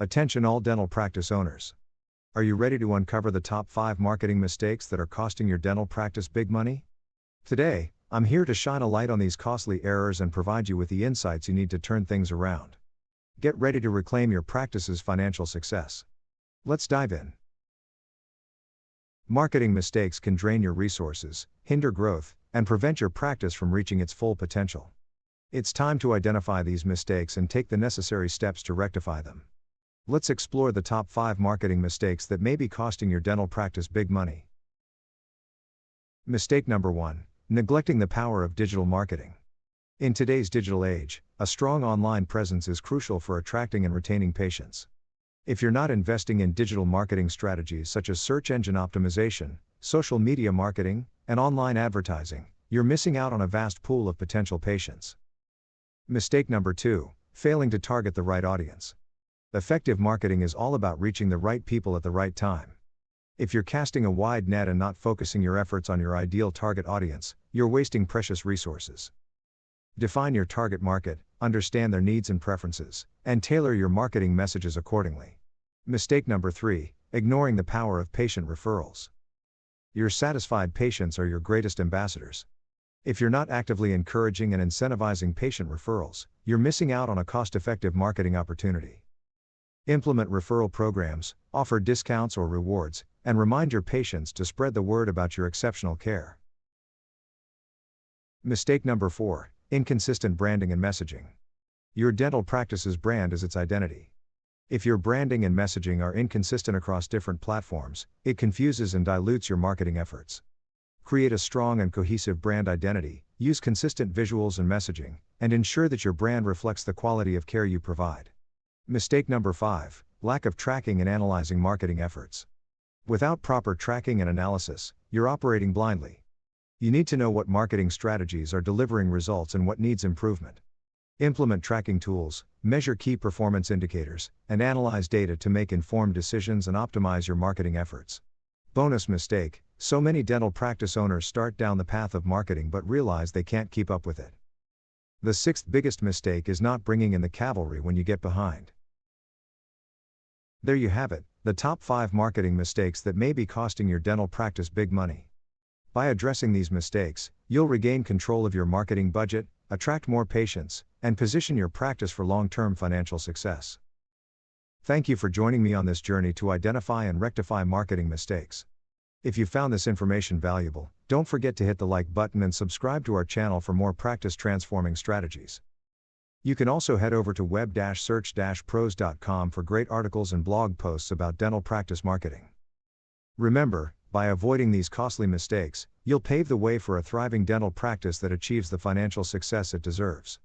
Attention all dental practice owners. Are you ready to uncover the top 5 marketing mistakes that are costing your dental practice big money? Today, I'm here to shine a light on these costly errors and provide you with the insights you need to turn things around. Get ready to reclaim your practice's financial success. Let's dive in. Marketing mistakes can drain your resources, hinder growth, and prevent your practice from reaching its full potential. It's time to identify these mistakes and take the necessary steps to rectify them. Let's explore the top 5 marketing mistakes that may be costing your dental practice big money. Mistake number 1: neglecting the power of digital marketing. In today's digital age, a strong online presence is crucial for attracting and retaining patients. If you're not investing in digital marketing strategies such as search engine optimization, social media marketing, and online advertising, you're missing out on a vast pool of potential patients. Mistake number 2: failing to target the right audience. Effective marketing is all about reaching the right people at the right time. If you're casting a wide net and not focusing your efforts on your ideal target audience, you're wasting precious resources. Define your target market, understand their needs and preferences, and tailor your marketing messages accordingly. Mistake number 3: ignoring the power of patient referrals. Your satisfied patients are your greatest ambassadors. If you're not actively encouraging and incentivizing patient referrals, you're missing out on a cost-effective marketing opportunity. Implement referral programs, offer discounts or rewards, and remind your patients to spread the word about your exceptional care. Mistake number 4: inconsistent branding and messaging. Your dental practice's brand is its identity. If your branding and messaging are inconsistent across different platforms, it confuses and dilutes your marketing efforts. Create a strong and cohesive brand identity, use consistent visuals and messaging, and ensure that your brand reflects the quality of care you provide. Mistake number 5: lack of tracking and analyzing marketing efforts. Without proper tracking and analysis, you're operating blindly. You need to know what marketing strategies are delivering results and what needs improvement. Implement tracking tools, measure key performance indicators, and analyze data to make informed decisions and optimize your marketing efforts. Bonus mistake: so many dental practice owners start down the path of marketing but realize they can't keep up with it. The 6th biggest mistake is not bringing in the cavalry when you get behind. There you have it, the top 5 marketing mistakes that may be costing your dental practice big money. By addressing these mistakes, you'll regain control of your marketing budget, attract more patients, and position your practice for long-term financial success. Thank you for joining me on this journey to identify and rectify marketing mistakes. If you found this information valuable, don't forget to hit the like button and subscribe to our channel for more practice transforming strategies. You can also head over to web-search-pros.com for great articles and blog posts about dental practice marketing. Remember, by avoiding these costly mistakes, you'll pave the way for a thriving dental practice that achieves the financial success it deserves.